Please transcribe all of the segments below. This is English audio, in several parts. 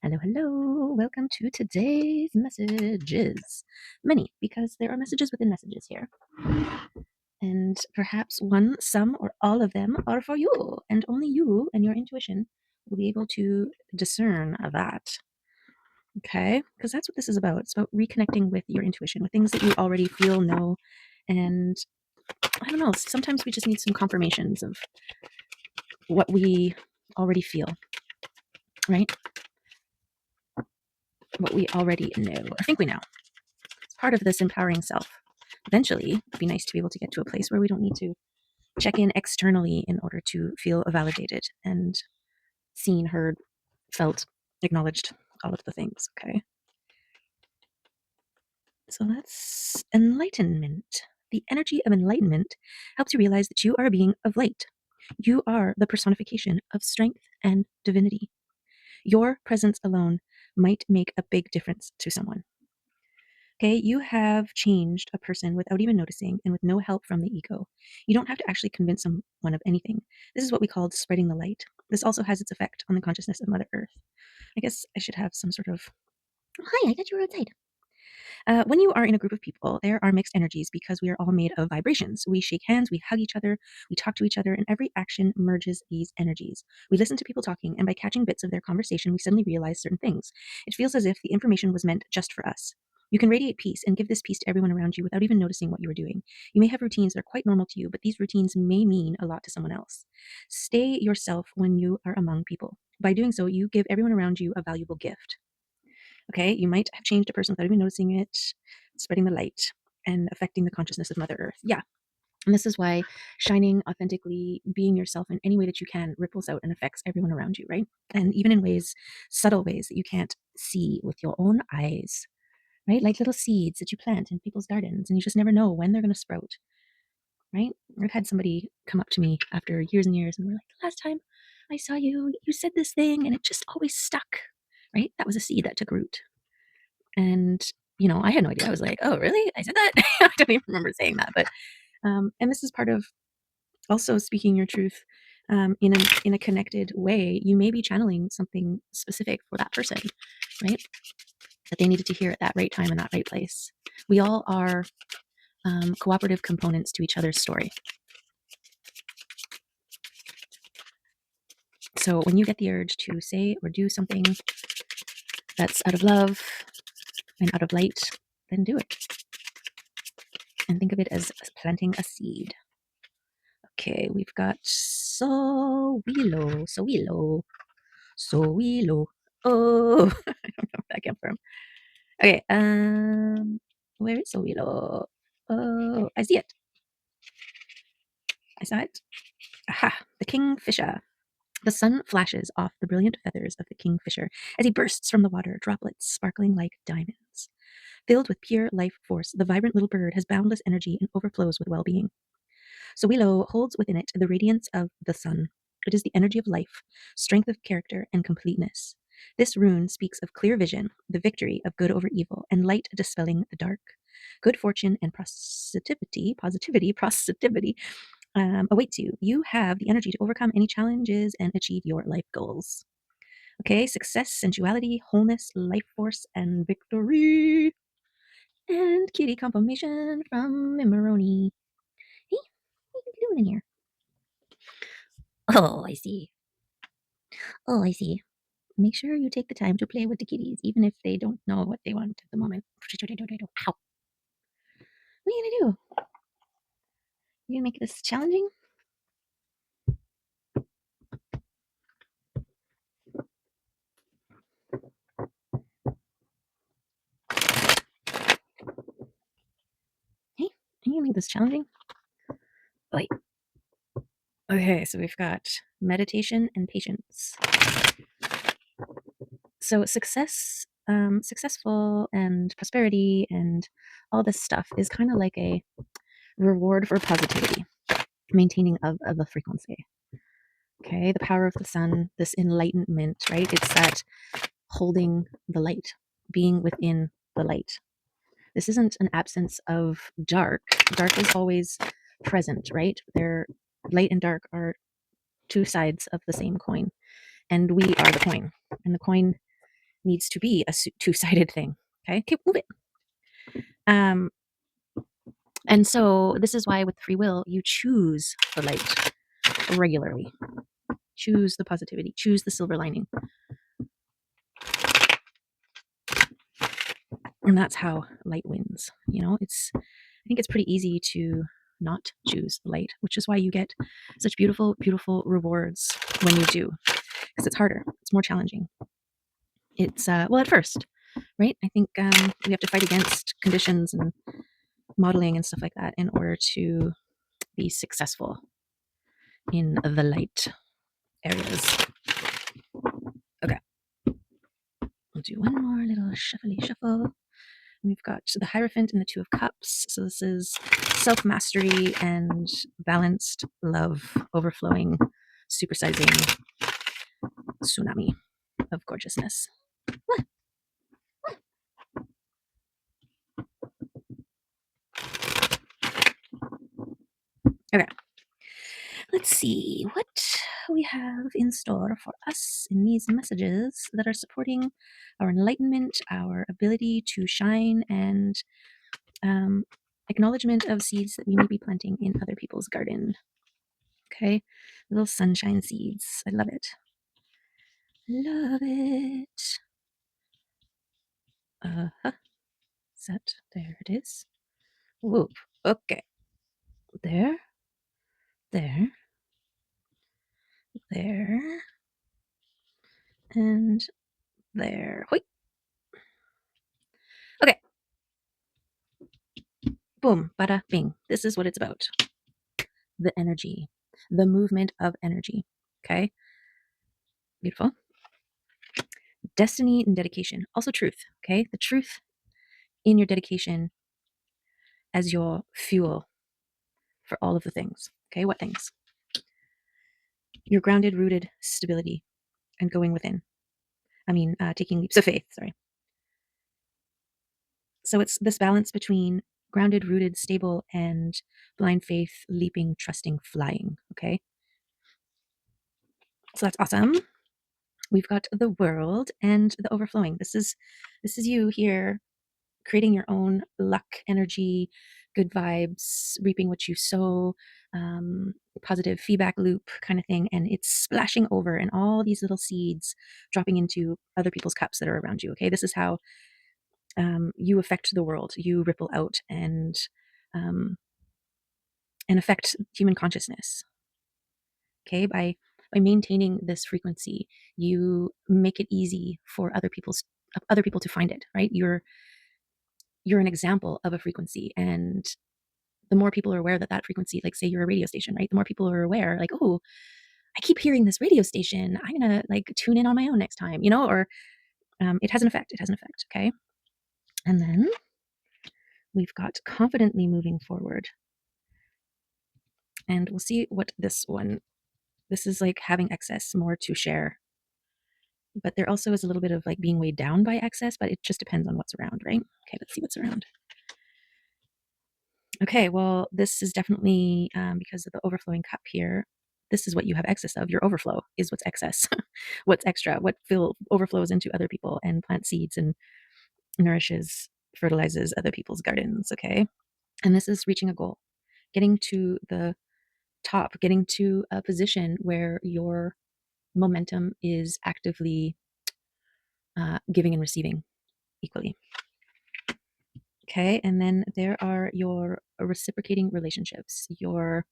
Hello, hello. Welcome to today's messages. Many, because there are messages within messages here. And perhaps one, some, or all of them are for you. And only you and your intuition will be able to discern that. Okay? Because that's what this is about. It's about reconnecting with your intuition, with things that you already feel, know. And I don't know, sometimes we just need some confirmations of what we already feel, right? What we already know, or think we know. It's part of this empowering self. Eventually, it'd be nice to be able to get to a place where we don't need to check in externally in order to feel validated and seen, heard, felt, acknowledged, all of the things. Okay. So that's enlightenment. The energy of enlightenment helps you realize that you are a being of light. You are the personification of strength and divinity. Your presence alone might make a big difference to someone. Okay, you have changed a person without even noticing and with no help from the ego. You don't have to actually convince someone of anything. This is what we call spreading the light. This also has its effect on the consciousness of Mother Earth. I guess I should have some sort of. Oh, hi, I thought you were outside. When you are in a group of people, there are mixed energies because we are all made of vibrations. We shake hands, we hug each other, we talk to each other, and every action merges these energies. We listen to people talking, and by catching bits of their conversation, we suddenly realize certain things. It feels as if the information was meant just for us. You can radiate peace and give this peace to everyone around you without even noticing what you are doing. You may have routines that are quite normal to you, but these routines may mean a lot to someone else. Stay yourself when you are among people. By doing so, you give everyone around you a valuable gift. Okay, you might have changed a person without even noticing it, spreading the light and affecting the consciousness of Mother Earth. Yeah. And this is why shining authentically, being yourself in any way that you can, ripples out and affects everyone around you, right? And even in ways, subtle ways that you can't see with your own eyes, right? Like little seeds that you plant in people's gardens, and you just never know when they're going to sprout, right? I've had somebody come up to me after years and years and we're like, the last time I saw you, you said this thing and it just always stuck, right? That was a seed that took root. And, I had no idea. I was like, oh, really? I said that? I don't even remember saying that. But, and this is part of also speaking your truth in a connected way. You may be channeling something specific for that person, right? That they needed to hear at that right time in that right place. We all are cooperative components to each other's story. So when you get the urge to say or do something that's out of love and out of light, then do it. And think of it as planting a seed. Okay, we've got Sowilo. Oh, I don't know where that came from. Okay, where is Sowilo? Oh, I see it. I saw it. Aha, the kingfisher. The sun flashes off the brilliant feathers of the kingfisher as he bursts from the water, droplets sparkling like diamonds. Filled with pure life force, the vibrant little bird has boundless energy and overflows with well-being. So Willow holds within it the radiance of the sun. It is the energy of life, strength of character, and completeness. This rune speaks of clear vision, the victory of good over evil, and light dispelling the dark. Good fortune and positivity awaits you. You have the energy to overcome any challenges and achieve your life goals. Okay, success, sensuality, wholeness, life force, and victory. And kitty confirmation from Mimoroni. Hey, what are you doing in here? Oh, I see. Oh, I see. Make sure you take the time to play with the kitties, even if they don't know what they want at the moment. Ow. What are you gonna do? You gonna make this challenging? Hey, are you gonna make this challenging? Wait. Okay, so we've got meditation and patience. So successful and prosperity and all this stuff is kind of like a reward for positivity, maintaining of a frequency. Okay, the power of the sun, this enlightenment, right? It's that holding the light, being within the light. This isn't an absence of dark. Dark is always present, right? Light and dark are two sides of the same coin, and we are the coin. And the coin needs to be a two-sided thing. Okay, move it. And so this is why with free will, you choose the light regularly. Choose the positivity, choose the silver lining. And that's how light wins. I think it's pretty easy to not choose light, which is why you get such beautiful, beautiful rewards when you do, because it's harder, it's more challenging. It's, well, at first, right? I think we have to fight against conditions and modeling and stuff like that in order to be successful in the light areas. Okay. We'll do one more little shuffly shuffle. We've got the Hierophant and the Two of Cups. So this is self mastery and balanced love, overflowing, supersizing tsunami of gorgeousness. Okay. Let's see what we have in store for us in these messages that are supporting our enlightenment, our ability to shine, and acknowledgement of seeds that we may be planting in other people's garden. Okay, little sunshine seeds. I love it. Love it. Uh-huh. Set. There it is. Whoop. Okay. There. There. There. And there. Hoi. Okay. Boom. Bada bing. This is what it's about. The energy. The movement of energy. Okay. Beautiful. Destiny and dedication. Also truth. Okay. The truth in your dedication as your fuel for all of the things. Okay. What things? Your grounded, rooted stability and going within. Taking leaps of faith. Sorry. So it's this balance between grounded, rooted, stable, and blind faith, leaping, trusting, flying. Okay. So that's awesome. We've got the world and the overflowing. This is you here creating your own luck energy, good vibes, reaping what you sow, positive feedback loop kind of thing. And it's splashing over and all these little seeds dropping into other people's cups that are around you. Okay. This is how you affect the world. You ripple out um, and affect human consciousness. Okay. By maintaining this frequency, you make it easy for other people to find it, right? You're an example of a frequency, and the more people are aware that that frequency, like say you're a radio station, right? The more people are aware, like, oh, I keep hearing this radio station. I'm gonna like tune in on my own next time, or it has an effect. It has an effect. Okay. And then we've got confidently moving forward. And we'll see what this is like having excess, more to share. But there also is a little bit of like being weighed down by excess, but it just depends on what's around, right? Okay, let's see what's around. Okay, well, this is definitely because of the overflowing cup here. This is what you have excess of. Your overflow is what's excess, what's extra, what overflows into other people and plant seeds and nourishes, fertilizes other people's gardens. Okay, and this is reaching a goal, getting to the top, getting to a position where your momentum is actively giving and receiving equally. Okay, and then there are your reciprocating relationships, your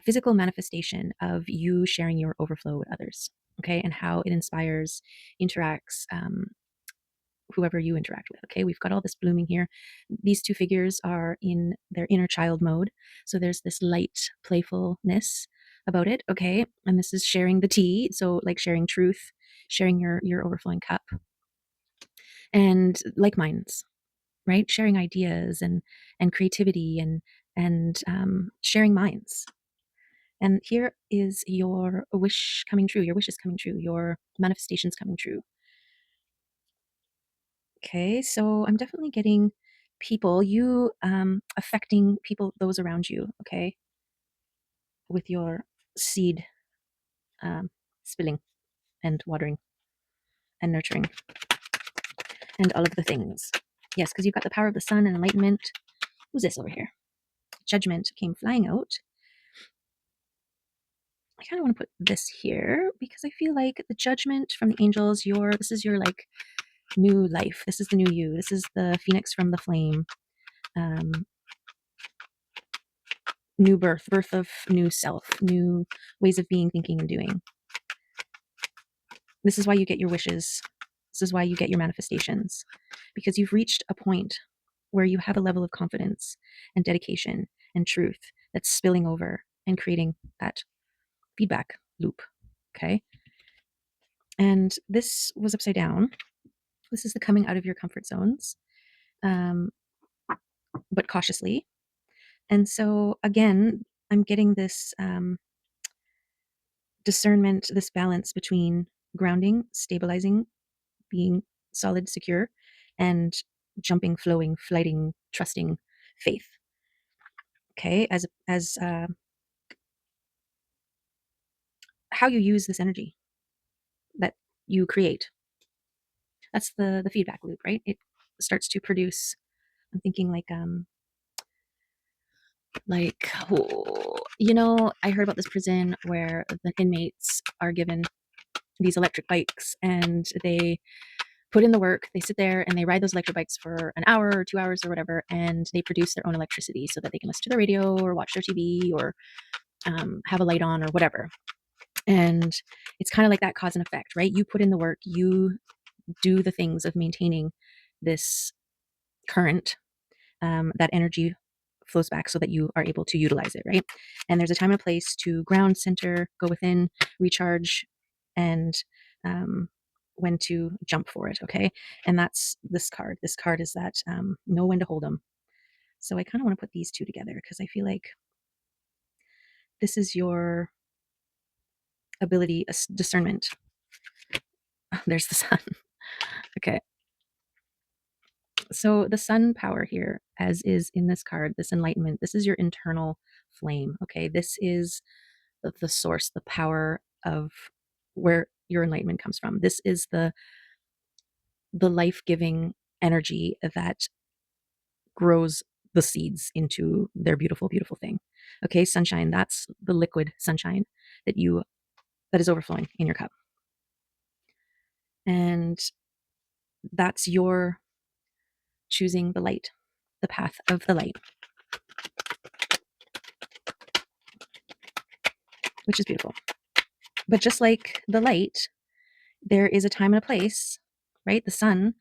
physical manifestation of you sharing your overflow with others. Okay, and how it inspires, interacts, whoever you interact with. Okay, we've got all this blooming here. These two figures are in their inner child mode. So there's this light playfulness about it. Okay, and this is sharing the tea. So like sharing truth, sharing your overflowing cup, and like minds, right? Sharing ideas and creativity and sharing minds. And here is your wish coming true. Your wish is coming true. Your manifestations coming true. Okay, so I'm definitely getting people, you affecting people, those around you, okay, with your seed um, spilling and watering. and nurturing and all of the things. Yes, because you've got the power of the sun and enlightenment. Who's this over here? Judgment came flying out. I kind of want to put this here because I feel like the judgment from the angels, this is your like new life. This is the new you. This is the phoenix from the flame. New birth of new self, new ways of being, thinking, and doing. This is why you get your wishes. This is why you get your manifestations, because you've reached a point where you have a level of confidence and dedication and truth that's spilling over and creating that feedback loop. Okay. And this was upside down. This is the coming out of your comfort zones, um, but cautiously. And so, again, I'm getting this discernment, this balance between grounding, stabilizing, being solid, secure, and jumping, flowing, flighting, trusting faith. Okay, as how you use this energy that you create. That's the feedback loop, right? It starts to produce. I'm thinking oh, I heard about this prison where the inmates are given these electric bikes and they put in the work, they sit there and they ride those electric bikes for an hour or 2 hours or whatever, and they produce their own electricity so that they can listen to the radio or watch their TV or have a light on or whatever. And it's kind of like that cause and effect, right? You put in the work, you do the things of maintaining this current, that energy flows back so that you are able to utilize it, right? And there's a time and a place to ground, center, go within, recharge, and when to jump for it, okay? And that's this card. This card is that know when to hold them. So I kind of want to put these two together because I feel like this is your ability, discernment. There's the sun. Okay. So the sun power here, as is in this card, this enlightenment, this is your internal flame. Okay. This is the source, the power of where your enlightenment comes from. This is the life-giving energy that grows the seeds into their beautiful, beautiful thing. Okay. Sunshine, that's the liquid sunshine that is overflowing in your cup. And that's your choosing the light, the path of the light, which is beautiful. But just like the light, there is a time and a place, right? The sun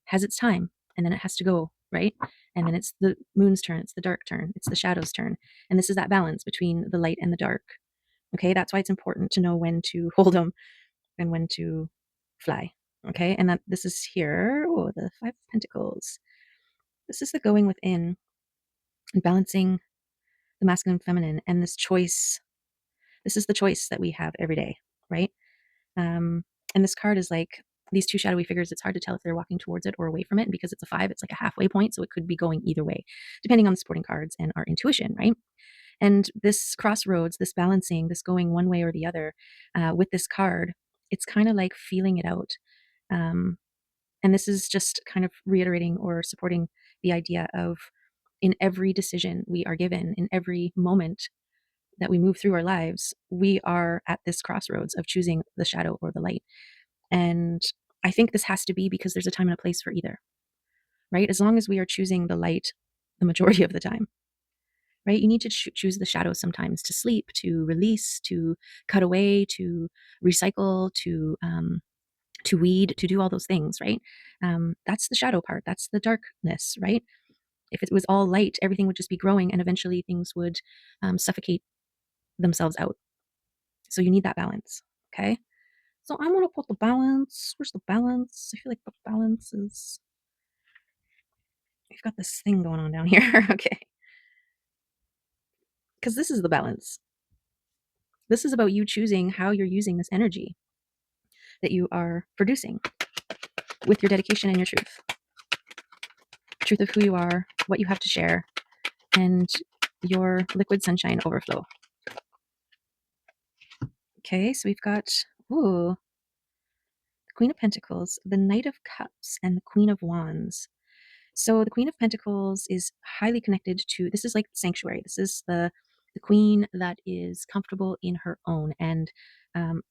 has its time and then it has to go, right? And then it's the moon's turn, it's the dark turn, it's the shadow's turn. And this is that balance between the light and the dark. Okay, that's why it's important to know when to hold them and when to fly. Okay, and that this is here, oh, the Five of Pentacles. This is the going within and balancing the masculine and feminine and this choice. This is the choice that we have every day, right? And this card is like these two shadowy figures. It's hard to tell if they're walking towards it or away from it. And because it's a five, it's like a halfway point. So it could be going either way, depending on the supporting cards and our intuition, right? And this crossroads, this balancing, this going one way or the other with this card, it's kind of like feeling it out. Um, and this is just kind of reiterating or supporting the idea of in every decision we are given, in every moment that we move through our lives, we are at this crossroads of choosing the shadow or the light. And I think this has to be because there's a time and a place for either, right? As long as we are choosing the light the majority of the time, right? You need to choose the shadow sometimes to sleep, to release, to cut away, to recycle, to weed, to do all those things, right? That's the shadow part. That's the darkness, right? If it was all light, everything would just be growing and eventually things would suffocate themselves out. So you need that balance, okay? So I want to put the balance. Where's the balance? I feel like the balance is. We've got this thing going on down here. Okay. Because this is the balance. This is about you choosing how you're using this energy that you are producing with your dedication and your truth of who you are, what you have to share, and your liquid sunshine overflow. Okay, so we've got, ooh, Queen of Pentacles, the Knight of Cups, and the Queen of Wands. So the Queen of Pentacles is highly connected to, this is like sanctuary. This is the queen that is comfortable in her own and, um,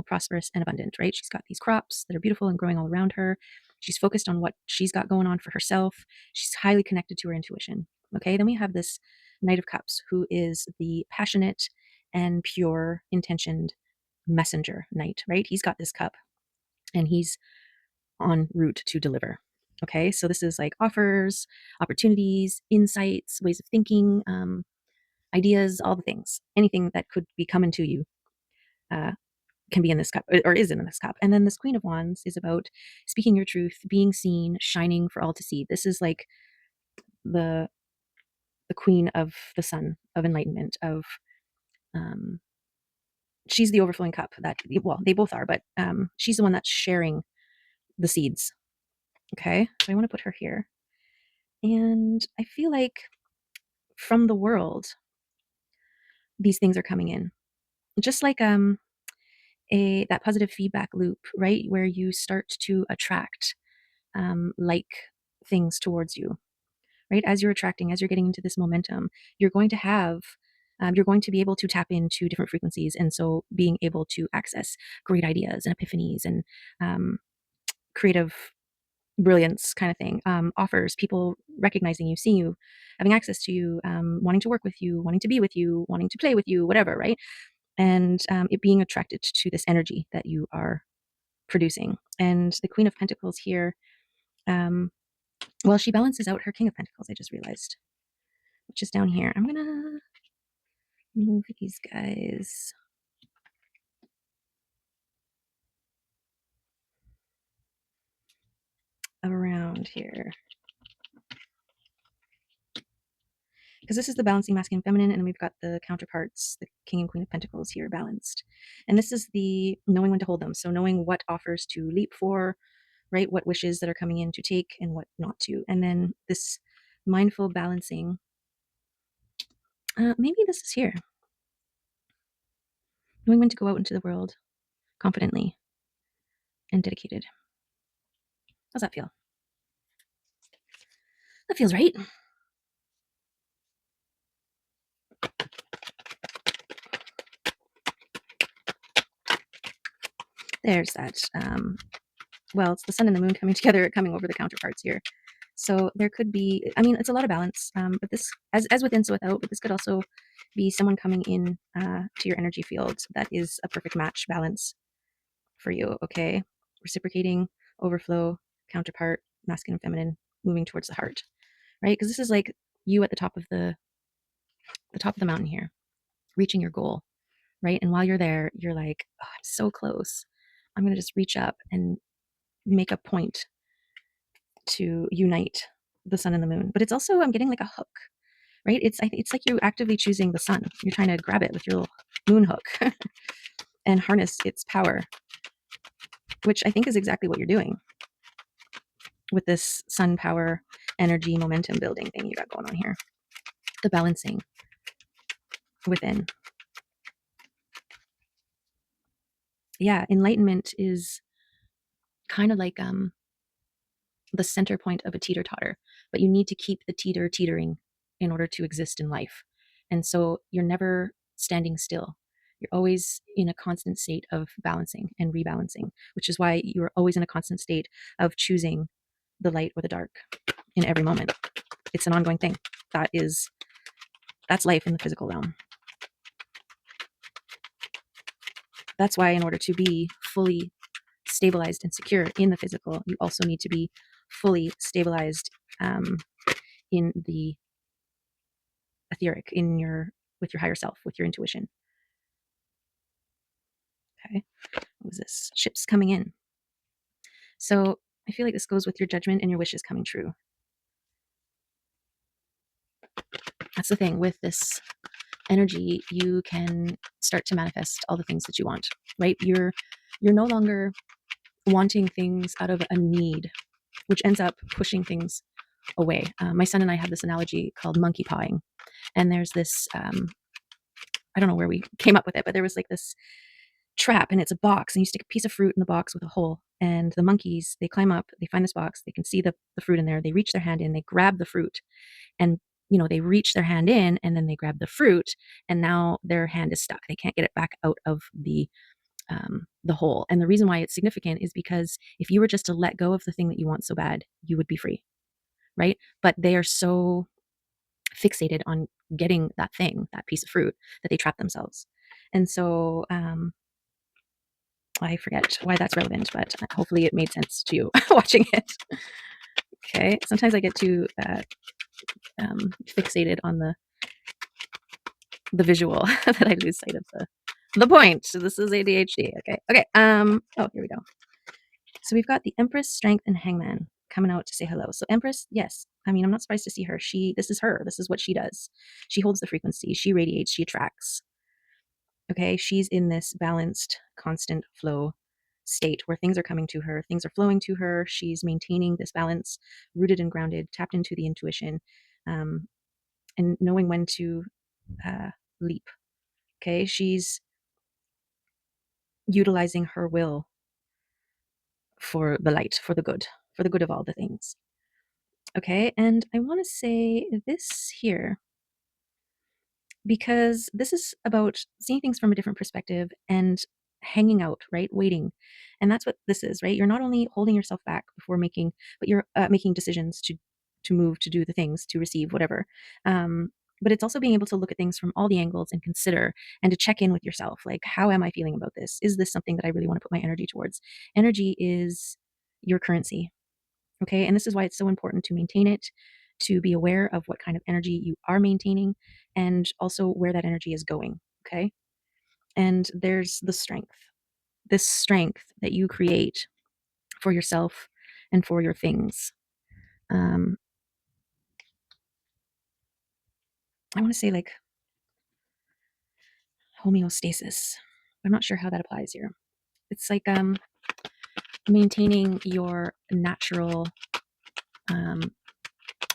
prosperous and abundant, right? She's got these crops that are beautiful and growing all around her. She's focused on what she's got going on for herself. She's highly connected to her intuition. Okay. Then we have this Knight of Cups, who is the passionate and pure intentioned messenger knight, right? He's got this cup and he's en route to deliver. Okay, so this is like offers, opportunities, insights, ways of thinking, ideas, all the things, anything that could be coming to you uh, can be in this cup or is in this cup. And then this Queen of Wands is about speaking your truth, being seen, shining for all to see. This is like the the queen of the sun, of enlightenment, of um, she's the overflowing cup that, well, they both are, but she's the one that's sharing the seeds. Okay, so I want to put her here. And I feel like from the world, these things are coming in. Just like a that positive feedback loop, right? Where you start to attract like things towards you, right? As you're attracting, as you're getting into this momentum, you're going to have you're going to be able to tap into different frequencies. And so being able to access great ideas and epiphanies and creative brilliance kind of thing, offers, people recognizing you, seeing you, having access to you, wanting to work with you, wanting to be with you, wanting to play with you, whatever, right? And it being attracted to this energy that you are producing. And the Queen of Pentacles here, um, well, she balances out her King of Pentacles, I just realized, which is down here. I'm going to move these guys around here, because this is the balancing masculine and feminine, and we've got the counterparts, the King and Queen of Pentacles here balanced. And this is the knowing when to hold them. So knowing what offers to leap for, right? What wishes that are coming in to take and what not to. And then this mindful balancing. Maybe this is here. Knowing when to go out into the world confidently and dedicated. How's that feel? That feels right. There's that. Well, it's the sun and the moon coming together, coming over the counterparts here. So there could be, I mean, it's a lot of balance, but this, as within, so without, but this could also be someone coming in to your energy field that is a perfect match balance for you, okay? Reciprocating, overflow, counterpart, masculine and feminine, moving towards the heart, right? Because this is like you at the top of the mountain here, reaching your goal, right? And while you're there, you're like, oh, I'm so close. I'm going to just reach up and make a point to unite the sun and the moon. But it's also, I'm getting like a hook, right? It's like you're actively choosing the sun. You're trying to grab it with your little moon hook and harness its power, which I think is exactly what you're doing with this sun power energy momentum building thing you got going on here. The balancing within. Yeah, enlightenment is kind of like the center point of a teeter totter, but you need to keep the teetering in order to exist in life. And so you're never standing still. You're always in a constant state of balancing and rebalancing, which is why you're always in a constant state of choosing the light or the dark in every moment. It's an ongoing thing. That's life in the physical realm. That's why in order to be fully stabilized and secure in the physical, you also need to be fully stabilized in the etheric, with your higher self, with your intuition. Okay, what was this? Ships coming in. So I feel like this goes with your judgment and your wishes coming true. That's the thing with this energy, you can start to manifest all the things that you want, right? You're no longer wanting things out of a need, which ends up pushing things away. My son and I have this analogy called monkey pawing. And there's this, I don't know where we came up with it, but there was like this trap, and it's a box, and you stick a piece of fruit in the box with a hole, and the monkeys, they climb up, they find this box, they can see the fruit in there, they reach their hand in, they grab the fruit, and they reach their hand in, and then they grab the fruit, and now their hand is stuck, they can't get it back out of the hole. And the reason why it's significant is because if you were just to let go of the thing that you want so bad, you would be free, right? But they are so fixated on getting that thing, that piece of fruit, that they trap themselves. And so I forget why that's relevant, but hopefully it made sense to you watching it. Okay. Sometimes I get too fixated on the visual that I lose sight of the point. So this is ADHD. Okay. Okay. Oh, here we go. So we've got the Empress, Strength, and Hangman coming out to say hello. So Empress, yes. I mean, I'm not surprised to see her. This is her. This is what she does. She holds the frequency. She radiates. She attracts. Okay. She's in this balanced, constant flow state where things are coming to her. Things are flowing to her. She's maintaining this balance, rooted and grounded, tapped into the intuition, um, and knowing when to leap. Okay. She's utilizing her will for the light, for the good of all the things. Okay, and I want to say this here because this is about seeing things from a different perspective and hanging out, right? Waiting. And that's what this is, right? You're not only holding yourself back before making, but you're making decisions to move, to do the things, to receive whatever. But it's also being able to look at things from all the angles and consider and to check in with yourself. Like, how am I feeling about this? Is this something that I really want to put my energy towards? Energy is your currency. Okay. And this is why it's so important to maintain it, to be aware of what kind of energy you are maintaining, and also where that energy is going. Okay. And there's the strength, this strength that you create for yourself and for your things. Um, I want to say like homeostasis. I'm not sure how that applies here. It's like maintaining your natural, um,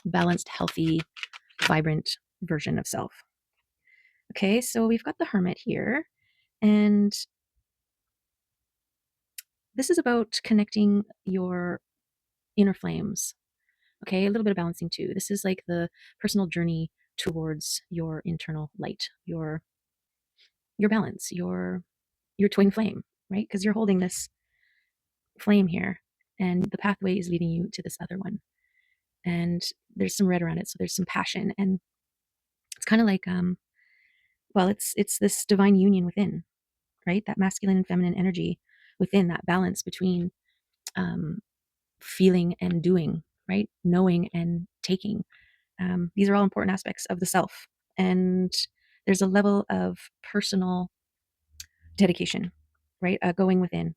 balanced, healthy, vibrant version of self. Okay, so we've got the hermit here, and this is about connecting your inner flames. Okay, a little bit of balancing too. This is like the personal journey towards your internal light, your balance, your twin flame, right? Because you're holding this flame here, and the pathway is leading you to this other one. And there's some red around it, so there's some passion, and it's kind of like well, it's this divine union within, right? That masculine and feminine energy within, that balance between um, feeling and doing, right? Knowing and taking. These are all important aspects of the self. And there's a level of personal dedication, right? Going within.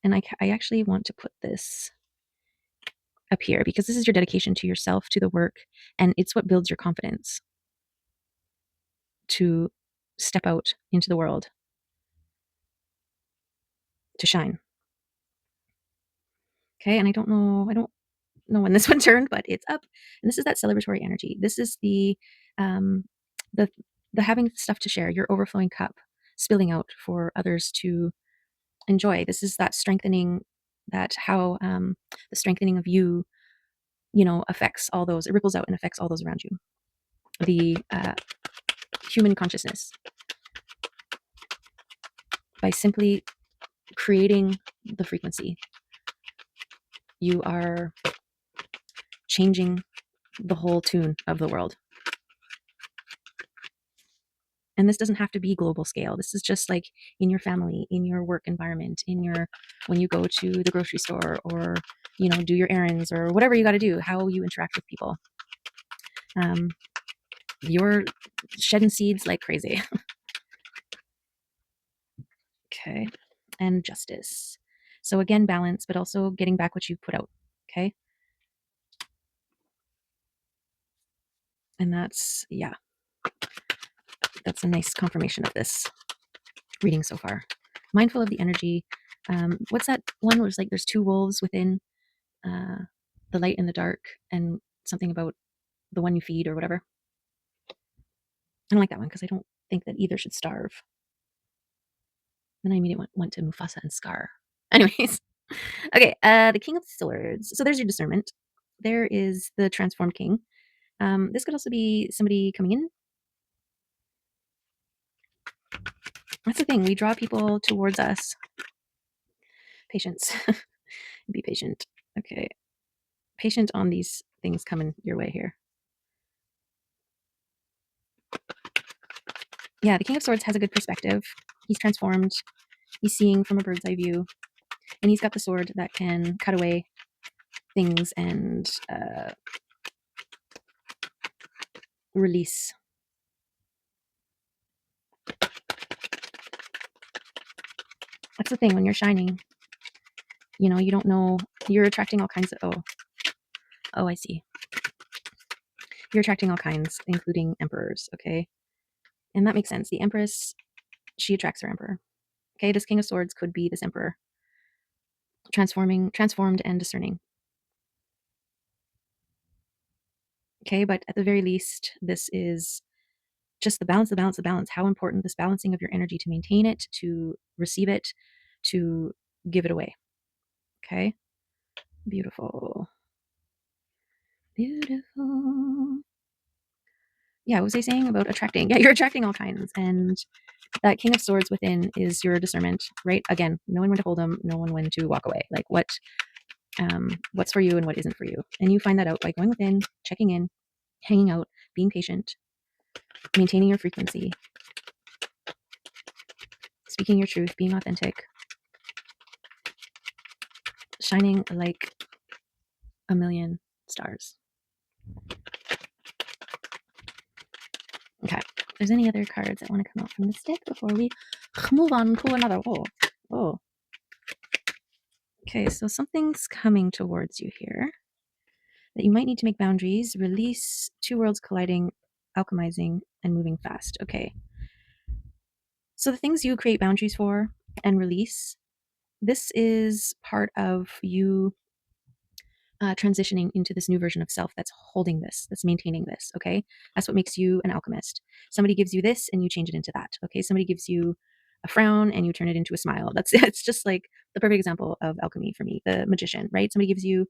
And I actually want to put this up here because this is your dedication to yourself, to the work, and it's what builds your confidence to step out into the world to shine. Okay. And I don't know when this one turned, but it's up. And this is that celebratory energy. This is um, the the having stuff to share, your overflowing cup spilling out for others to enjoy. This is that strengthening, that how the strengthening of you, affects all those. It ripples out and affects all those around you. The human consciousness by simply creating the frequency, you are changing the whole tune of the world. And this doesn't have to be global scale. This is just like in your family, in your work environment, when you go to the grocery store, or do your errands, or whatever you got to do, how you interact with people. You're shedding seeds like crazy. Okay. And justice. So again, balance, but also getting back what you put out. Okay. And yeah, that's a nice confirmation of this reading so far. Mindful of the energy. What's that one where it's like there's two wolves within uh, the light and the dark, and something about the one you feed or whatever? I don't like that one because I don't think that either should starve. Then I immediately went to Mufasa and Scar. Anyways, okay, the King of Swords. So there's your discernment. There is the transformed king. This could also be somebody coming in. That's the thing. We draw people towards us. Patience. Be patient. Okay. Patient on these things coming your way here. Yeah, the King of Swords has a good perspective. He's transformed. He's seeing from a bird's eye view. And he's got the sword that can cut away things and release. That's the thing when you're shining. You know, you don't know. You're attracting all kinds of. Oh, I see. You're attracting all kinds, including emperors. Okay. And that makes sense. The Empress, she attracts her emperor. Okay. This King of Swords could be this emperor. Transformed and discerning. Okay. But at the very least, this is just the balance, the balance, the balance. How important this balancing of your energy to maintain it, to receive it, to give it away. Okay. Beautiful. Beautiful. Yeah, what was I saying about attracting? Yeah, you're attracting all kinds. And that King of Swords within is your discernment, right? Again, knowing when to hold them, knowing when to walk away. Like what's for you and what isn't for you. And you find that out by going within, checking in, hanging out, being patient, maintaining your frequency, speaking your truth, being authentic, shining like a million stars. Okay. If there's any other cards that want to come out from this deck before we move on to another. Oh. Okay, so something's coming towards you here that you might need to make boundaries, release two worlds colliding, alchemizing, and moving fast. Okay. So the things you create boundaries for and release, this is part of you transitioning into this new version of self that's holding this, that's maintaining this. Okay. That's what makes you an alchemist. Somebody gives you this and you change it into that. Okay. Somebody gives you a frown and you turn it into a smile. It's just like the perfect example of alchemy for me, the magician, right? Somebody gives you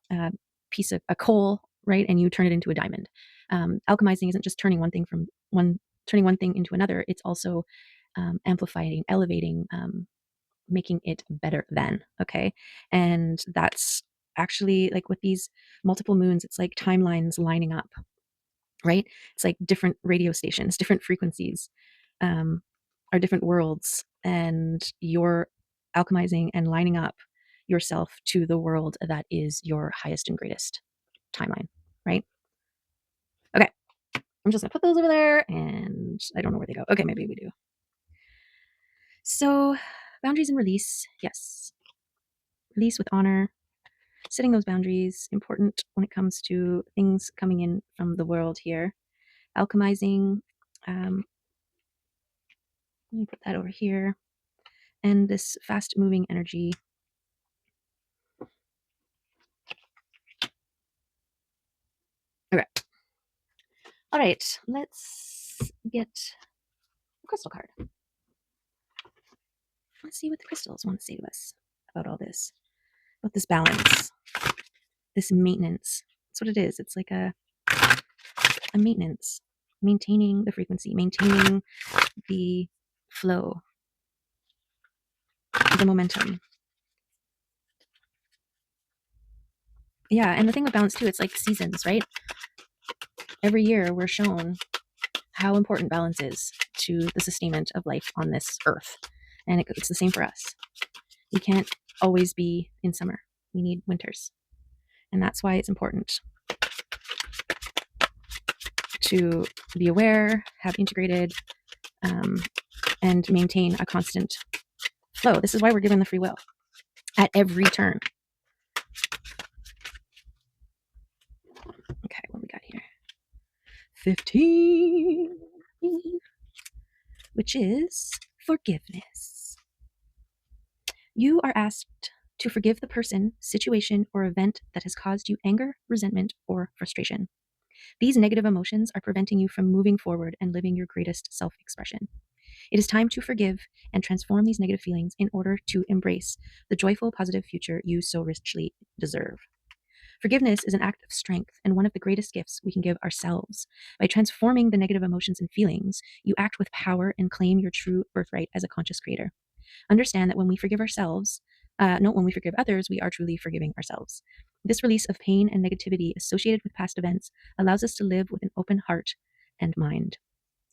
a piece of a coal, right? And you turn it into a diamond. Alchemizing isn't just turning one thing into another. It's also amplifying, elevating, making it better than. Okay. And that's actually like with these multiple moons, it's like timelines lining up, right? It's like different radio stations, different frequencies, are different worlds, and you're alchemizing and lining up yourself to the world that is your highest and greatest timeline, right? Okay. I'm just gonna put those over there and I don't know where they go. Okay, maybe we do. So boundaries and release. Yes. Release with honor. Setting those boundaries, important when it comes to things coming in from the world here. Alchemizing. Let me put that over here. And this fast moving energy. Okay. All right. Let's get a crystal card. Let's see what the crystals want to say to us about all this, about this balance, this maintenance. That's what it is. It's like a maintenance, maintaining the frequency, maintaining the flow, the momentum. Yeah, and the thing with balance too, it's like seasons, right? Every year we're shown how important balance is to the sustainment of life on this earth. And it's the same for us. We can't always be in summer. We need winters. And that's why it's important to be aware, have integrated, and maintain a constant flow. This is why we're given the free will at every turn. Okay, what we got here? 15, which is forgiveness. You are asked to forgive the person, situation, or event that has caused you anger, resentment, or frustration. These negative emotions are preventing you from moving forward and living your greatest self expression. It is time to forgive and transform these negative feelings in order to embrace the joyful, positive future you so richly deserve. Forgiveness is an act of strength and one of the greatest gifts we can give ourselves. By transforming the negative emotions and feelings, you act with power and claim your true birthright as a conscious creator. Understand that when we forgive ourselves, when we forgive others, we are truly forgiving ourselves. This release of pain and negativity associated with past events allows us to live with an open heart and mind.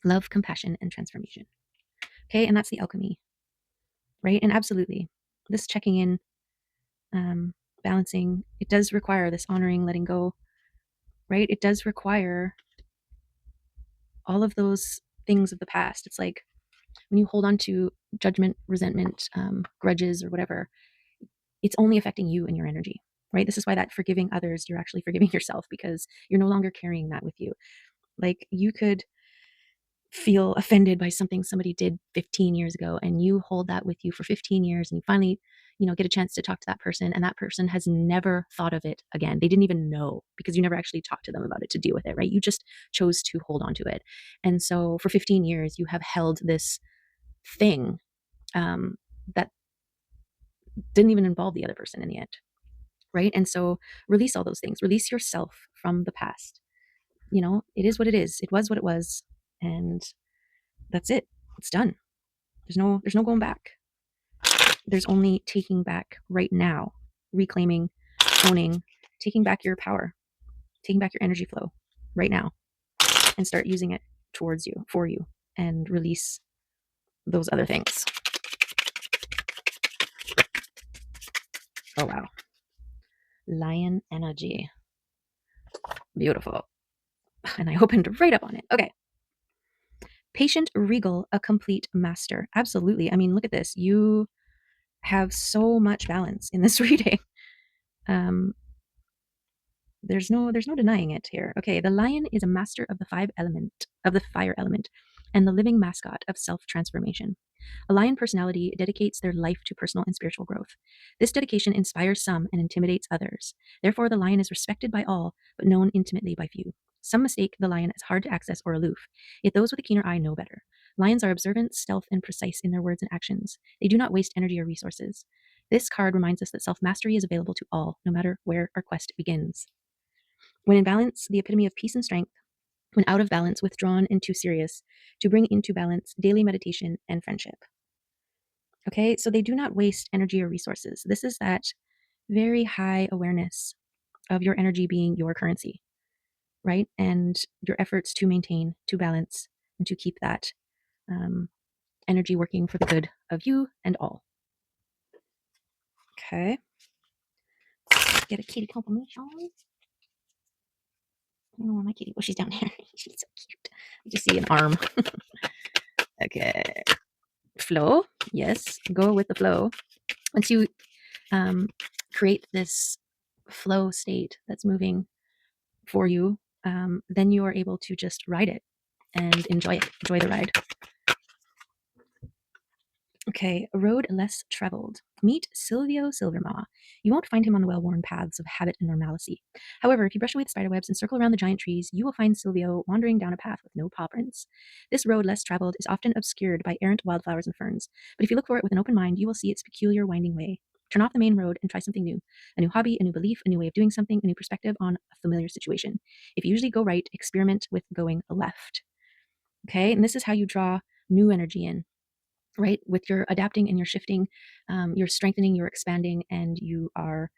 Love, compassion, and transformation. Okay, and that's the alchemy, right? And absolutely, this checking in, balancing, it does require this honoring, letting go, right? It does require all of those things of the past. It's like when you hold on to judgment, resentment, grudges, or whatever, it's only affecting you and your energy, right? This is why that forgiving others, you're actually forgiving yourself because you're no longer carrying that with you. Like you could feel offended by something somebody did 15 years ago and you hold that with you for 15 years and you finally get a chance to talk to that person and that person has never thought of it again. They didn't even know because you never actually talked to them about it to deal with it, right? You just chose to hold on to it. And so for 15 years you have held this thing, that didn't even involve the other person in the end, right? And so release all those things, release yourself from the past. It is what it is, it was what it was, and that's it. It's done. There's no going back. There's only taking back right now, reclaiming, owning, taking back your power, taking back your energy flow right now, and start using it towards you, for you, and release those other things. Oh wow. Lion energy. Beautiful. And I opened right up on it. Okay. Patient, regal, a complete master. Absolutely. I mean, look at this. You have so much balance in this reading. Um, there's no denying it here. Okay, the lion is a master of the fire element, and the living mascot of self-transformation. A lion personality dedicates their life to personal and spiritual growth. This dedication inspires some and intimidates others. Therefore, the lion is respected by all, but known intimately by few. Some mistake the lion as hard to access or aloof, yet those with a keener eye know better. Lions are observant, stealth, and precise in their words and actions. They do not waste energy or resources. This card reminds us that self mastery is available to all, no matter where our quest begins. When in balance, the epitome of peace and strength. When out of balance, withdrawn and too serious, to bring into balance daily meditation and friendship. Okay, so they do not waste energy or resources. This is that very high awareness of your energy being your currency, right? And your efforts to maintain, to balance, and to keep that energy working for the good of you and all. Okay. Get a kitty confirmation. Oh, my kitty. Oh, she's down there. She's so cute. I just see an arm. Okay. Flow. Yes, go with the flow. Once you create this flow state that's moving for you, then you are able to just ride it and enjoy it. Enjoy the ride. Okay, a road less traveled. Meet Silvio Silvermaw. You won't find him on the well-worn paths of habit and normalcy. However, if you brush away the spiderwebs and circle around the giant trees, you will find Silvio wandering down a path with no paw prints. This road less traveled is often obscured by errant wildflowers and ferns, but if you look for it with an open mind, you will see its peculiar winding way. Turn off the main road and try something new. A new hobby, a new belief, a new way of doing something, a new perspective on a familiar situation. If you usually go right, experiment with going left. Okay, and this is how you draw new energy in, right? With your adapting and your shifting, you're strengthening, you're expanding, and you are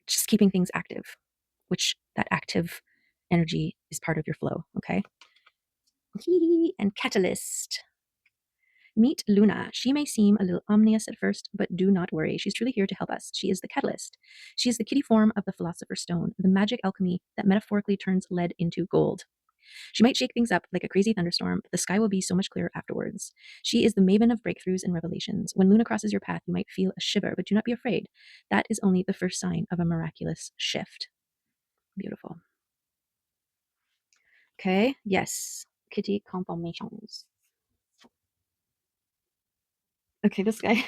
just keeping things active, which that active energy is part of your flow. Okay. And catalyst. Meet Luna. She may seem a little ominous at first, but do not worry. She's truly here to help us. She is the catalyst. She is the kitty form of the philosopher's stone, the magic alchemy that metaphorically turns lead into gold. She might shake things up like a crazy thunderstorm, but the sky will be so much clearer afterwards. She is the maven of breakthroughs and revelations. When Luna crosses your path, you might feel a shiver, but do not be afraid. That is only the first sign of a miraculous shift. Beautiful. Okay, yes. Kitty confirmations. Okay, this guy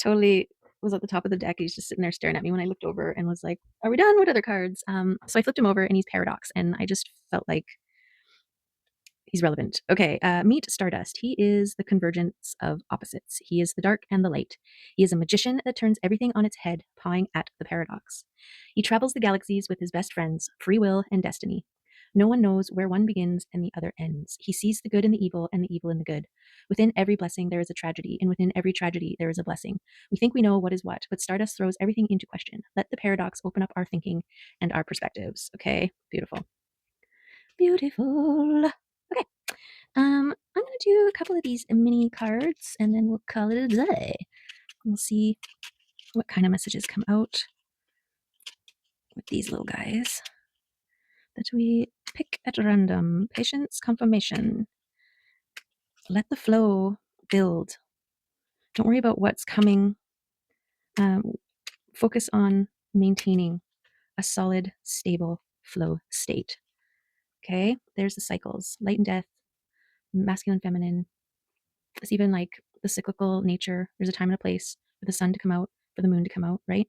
totally was at the top of the deck. He's just sitting there staring at me when I looked over and was like, "Are we done? What other cards?" So I flipped him over and he's Paradox, and I just felt like He's relevant. Okay, meet Stardust. He is the convergence of opposites. He is the dark and the light. He is a magician that turns everything on its head, pawing at the paradox. He travels the galaxies with his best friends, free will and destiny. No one knows where one begins and the other ends. He sees the good in the evil and the evil in the good. Within every blessing, there is a tragedy, and within every tragedy, there is a blessing. We think we know what is what, but Stardust throws everything into question. Let the paradox open up our thinking and our perspectives. Okay, beautiful. Beautiful. Okay. I'm gonna do a couple of these mini cards and then we'll call it a day. We'll see what kind of messages come out with these little guys that we pick at random. Patience, confirmation. Let the flow build. Don't worry about what's coming. Um, focus on maintaining a solid, stable flow state. Okay, there's the cycles, light and death, masculine, feminine. It's even like the cyclical nature. There's a time and a place for the sun to come out, for the moon to come out, right?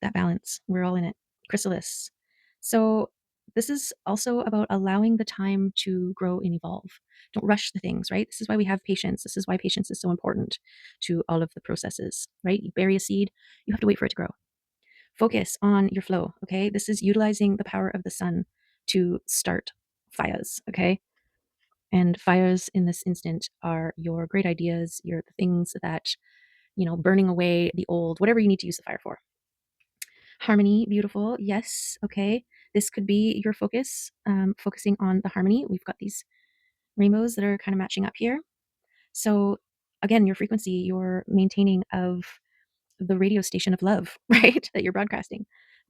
That balance. We're all in it. Chrysalis. So this is also about allowing the time to grow and evolve. Don't rush the things, right? This is why we have patience. This is why patience is so important to all of the processes, right? You bury a seed, you have to wait for it to grow. Focus on your flow, okay? This is utilizing the power of the sun to start fires, okay? And fires in this instant are your great ideas, your things that, burning away the old, whatever you need to use the fire for. Harmony, beautiful. Yes. Okay. This could be your focus, focusing on the harmony. We've got these rainbows that are kind of matching up here. So, again, your frequency, your maintaining of the radio station of love, right? That you're broadcasting.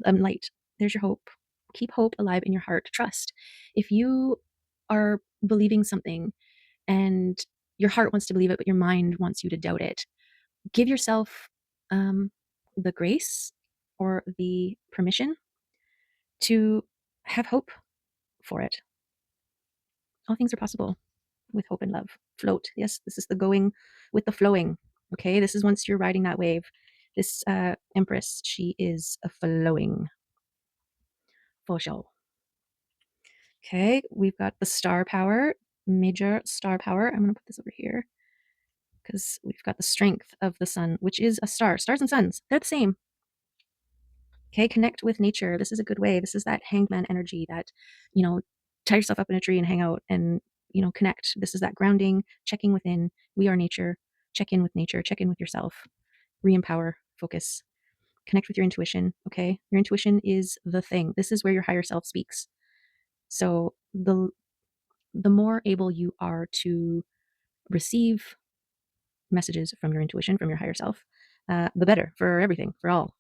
Light. There's your hope. Keep hope alive in your heart. Trust. If you are believing something and your heart wants to believe it, but your mind wants you to doubt it, give yourself the grace or the permission to have hope for it. All things are possible with hope and love. Float. Yes, this is the going with the flowing. Okay, this is once you're riding that wave. This Empress, she is a flowing for sure. Okay, we've got the star power, major star power. I'm going to put this over here because we've got the strength of the sun, which is a star. Stars and suns, they're the same. Okay, connect with nature. This is a good way. This is that hangman energy that, tie yourself up in a tree and hang out and, connect. This is that grounding, checking within. We are nature. Check in with nature, check in with yourself, re empower, focus, connect with your intuition. Okay, your intuition is the thing. This is where your higher self speaks. So the more able you are to receive messages from your intuition, from your higher self, the better for everything, for all.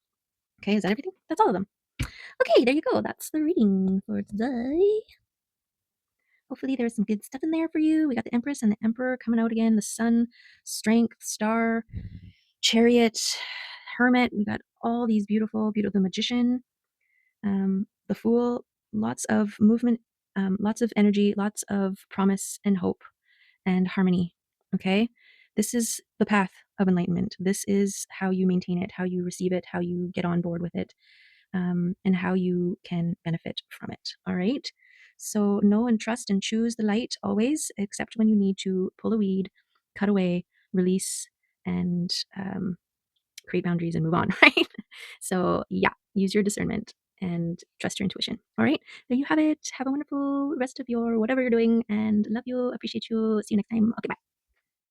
Okay, is that everything? That's all of them. Okay, there you go. That's the reading for today. Hopefully there's some good stuff in there for you. We got the Empress and the Emperor coming out again. The Sun, Strength, Star, Chariot, Hermit. We got all these beautiful, beautiful. The Magician, the Fool. Lots of movement, lots of energy, lots of promise and hope and harmony. Okay, this is the path of enlightenment. This is how you maintain it, how you receive it, how you get on board with it, and how you can benefit from it. All right. So know and trust and choose the light always, except when you need to pull a weed, cut away, release, and create boundaries and move on. Right. So yeah, use your discernment and trust your intuition. All right. There you have it. Have a wonderful rest of your whatever you're doing, and love you, appreciate you. See you next time. Okay, bye.